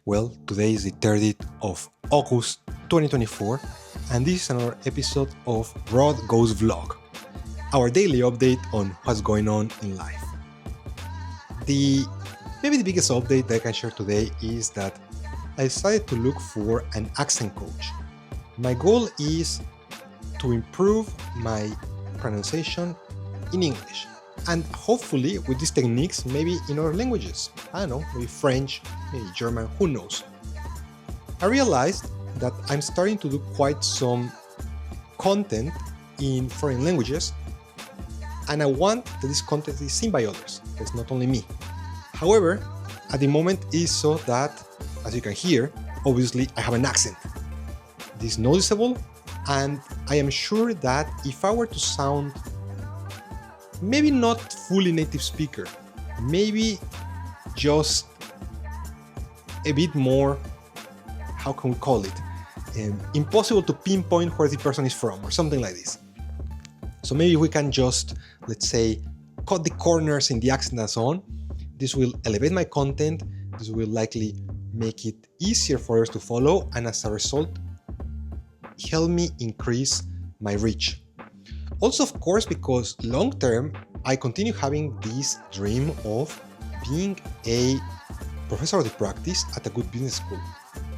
Well, today is the 30th of August 2024, and this is another episode of Rod Goes Vlog, our daily update on what's going on in life. Maybe the biggest update that I can share today is that I decided to look for an accent coach. My goal is to improve my pronunciation in English, and hopefully with these techniques, maybe in other languages. I don't know, maybe French, maybe German, who knows. I realized that I'm starting to do quite some content in foreign languages, and I want that this content is seen by others. It's not only me. However, at the moment is so that, as you can hear, obviously I have an accent. This is noticeable, and I am sure that if I were to sound maybe not fully native speaker, maybe just a bit more, how can we call it, impossible to pinpoint where the person is from or something like this. So maybe we can just, let's say, cut the corners in the accent and so on. This will elevate my content, this will likely make it easier for others to follow, and as a result, help me increase my reach. Also, of course, because long term, I continue having this dream of being a professor of the practice at a good business school.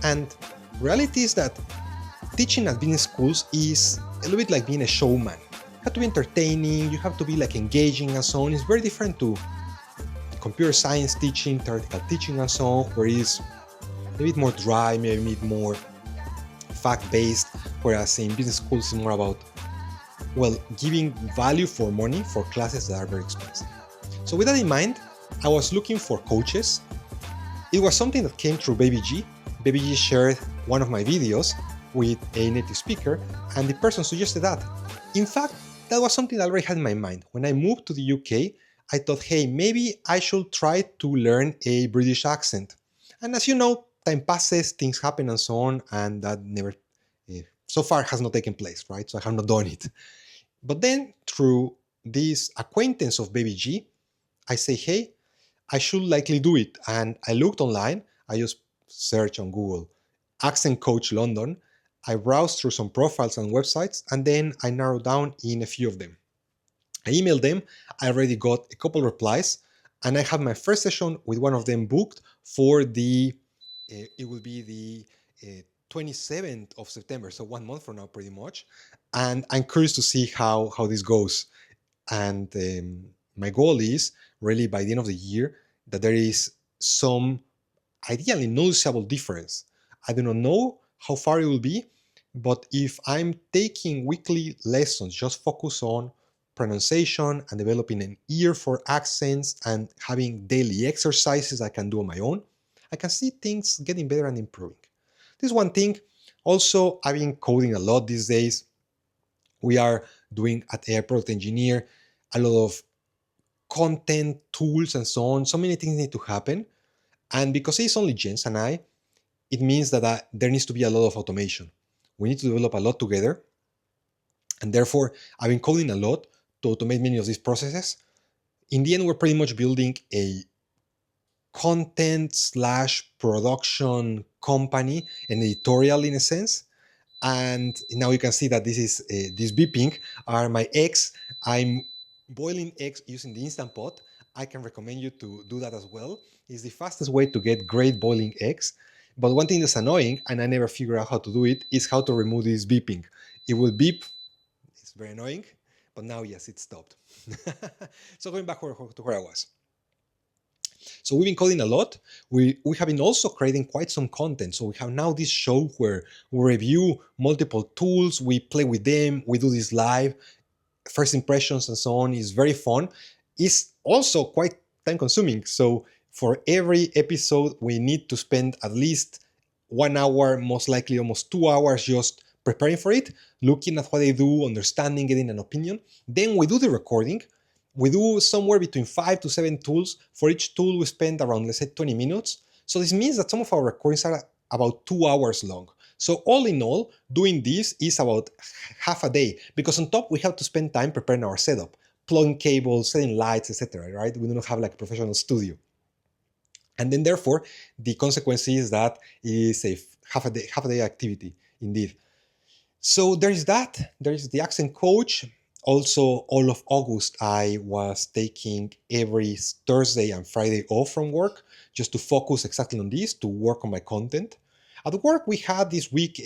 And reality is that teaching at business schools is a little bit like being a showman. You have to be entertaining, you have to be like engaging and so on. It's very different to computer science teaching, theoretical teaching and so on, where it's a bit more dry, maybe a bit more fact-based, whereas in business schools it's more about, well, giving value for money for classes that are very expensive. So with that in mind, I was looking for coaches. It was something that came through Baby G. Baby G shared one of my videos with a native speaker, and the person suggested that. In fact, that was something that I already had in my mind. When I moved to the UK, I thought, hey, maybe I should try to learn a British accent. And as you know, time passes, things happen and so on, and that never, so far has not taken place, right? So I have not done it. But then through this acquaintance of Baby G, I say, hey, I should likely do it. And I looked online, I just searched on Google, Accent Coach London. I browsed through some profiles and websites, and then I narrowed down in a few of them. I emailed them, I already got a couple replies, and I have my first session with one of them booked for it will be the 27th of September, so 1 month from now pretty much. And I'm curious to see how this goes. And my goal is really by the end of the year that there is some ideally noticeable difference. I do not know how far it will be, but if I'm taking weekly lessons, just focus on pronunciation and developing an ear for accents and having daily exercises I can do on my own, I can see things getting better and improving. This is one thing. Also, I've been coding a lot these days. We are doing at AI Product Engineer a lot of content, tools, and so on. So many things need to happen. And because it's only Jens and I, it means that there needs to be a lot of automation. We need to develop a lot together. And therefore, I've been coding a lot to automate many of these processes. In the end, we're pretty much building a content/production company, an editorial in a sense. And now you can see that this is this beeping are my eggs. I'm boiling eggs using the Instant Pot. I can recommend you to do that as well. It's the fastest way to get great boiling eggs. But one thing that's annoying, and I never figure out how to do it, is how to remove this beeping. It will beep. It's very annoying. But now, yes, it stopped. So going back to where I was. So we've been coding a lot. We have been also creating quite some content. So we have now this show where we review multiple tools, we play with them, we do this live, first impressions and so on. Is very fun. It's also quite time consuming. So for every episode, we need to spend at least 1 hour, most likely almost 2 hours just preparing for it, looking at what they do, understanding, getting an opinion. Then we do the recording. We do somewhere between 5 to 7 tools. For each tool, we spend around, let's say, 20 minutes. So this means that some of our recordings are about 2 hours long. So all in all, doing this is about half a day, because on top, we have to spend time preparing our setup, plugging cables, setting lights, etc., right? We do not have like a professional studio. And then therefore the consequence is that it is a half a day activity indeed. So there is that. There is the accent coach. Also, all of August, I was taking every Thursday and Friday off from work just to focus exactly on this, to work on my content. At work, we had this week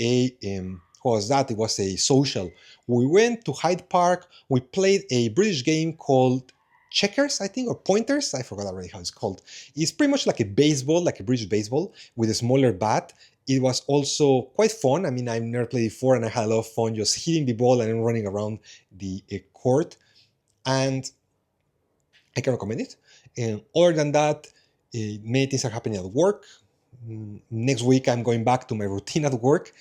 what was that? It was a social. We went to Hyde Park. We played a British game called checkers, I think, or pointers. I forgot already how it's called. It's pretty much like a baseball, like a British baseball with a smaller bat. It was also quite fun. I mean, I've never played before, and I had a lot of fun just hitting the ball and then running around the court. And I can recommend it. And other than that, many things are happening at work. Next week, I'm going back to my routine at work.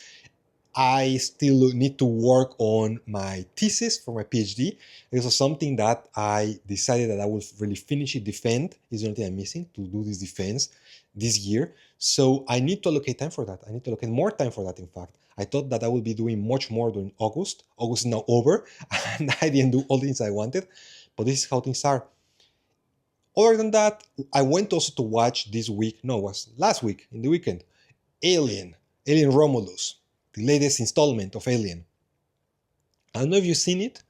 I still need to work on my thesis for my PhD. This is something that I decided that I will really finish it, defend. Is the only thing I'm missing to do this defense this year. So I need to allocate time for that. I need to allocate more time for that, in fact. I thought that I would be doing much more during August. August is now over, and I didn't do all the things I wanted. But this is how things are. Other than that, I went also to watch this week, no, it was last week, in the weekend, Alien, Alien Romulus, the latest installment of Alien. I don't know if you've seen it.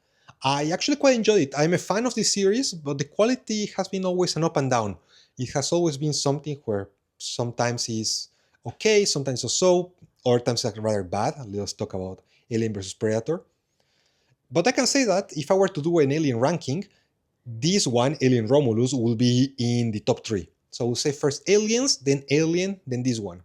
I actually quite enjoyed it. I'm a fan of this series, but the quality has been always an up and down. It has always been something where sometimes it's okay, sometimes so, other times it's rather bad. Let's talk about Alien versus Predator. But I can say that if I were to do an Alien ranking, this one, Alien Romulus, will be in the top three. So we'll say first Aliens, then Alien, then this one.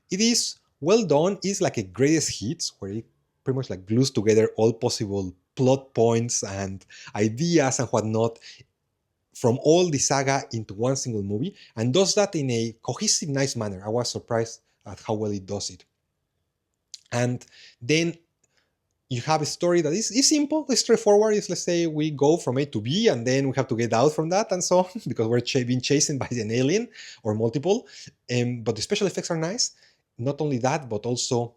It is well done. It's like a greatest hits where it pretty much like glues together all possible plot points and ideas and whatnot from all the saga into one single movie, and does that in a cohesive, nice manner. I was surprised at how well it does it. And then you have a story that is simple, it's straightforward. It's, let's say we go from A to B and then we have to get out from that and so on because we're being chased by an alien or multiple. But the special effects are nice. Not only that, but also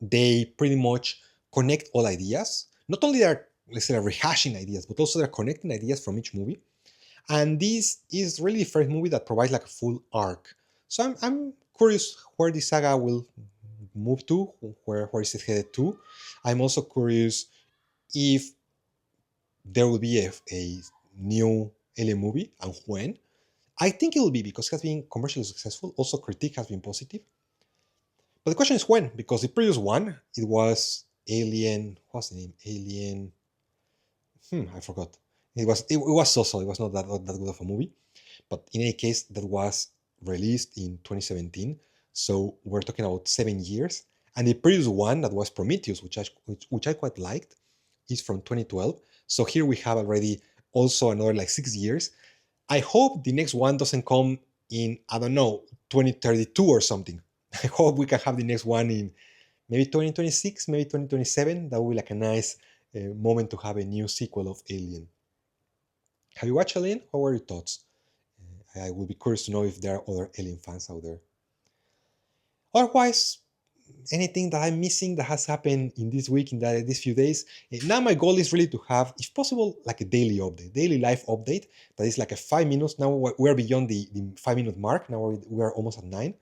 they pretty much connect all ideas. Not only are, let's say, rehashing ideas, but also they're connecting ideas from each movie. And this is really the first movie that provides like a full arc. So I'm curious where the saga will move to, where is it headed to. I'm also curious if there will be a new Alien movie and when. I think it will be because it has been commercially successful. Also, critique has been positive. But the question is when, because the previous one, it was Alien. What's the name? Alien. I forgot. It was so-so. It was not that good of a movie. But in any case, that was released in 2017. So we're talking about 7 years. And the previous one that was Prometheus, which I quite liked, is from 2012. So here we have already also another like 6 years. I hope the next one doesn't come in, I don't know, 2032 or something. I hope we can have the next one in maybe 2026, maybe 2027. That would be like a nice moment to have a new sequel of Alien. Have you watched Alien? What were your thoughts? I would be curious to know if there are other Alien fans out there. Otherwise, anything that I'm missing that has happened in this week, in these few days. Now my goal is really to have, if possible, like a daily update, daily life update that is like a 5 minutes. Now we're beyond the 5 minute mark. Now we're almost at 9.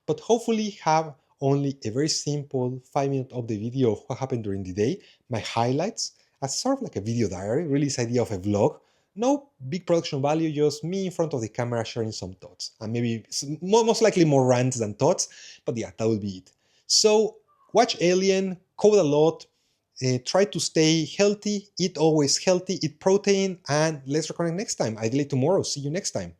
But hopefully have only a very simple 5 minute update video of what happened during the day, my highlights, as sort of like a video diary, really this idea of a vlog. No big production value, just me in front of the camera sharing some thoughts. And maybe most likely more rants than thoughts, but yeah, that will be it. So watch Alien, code a lot, try to stay healthy, eat always healthy, eat protein, and let's reconnect next time. Ideally tomorrow. See you next time.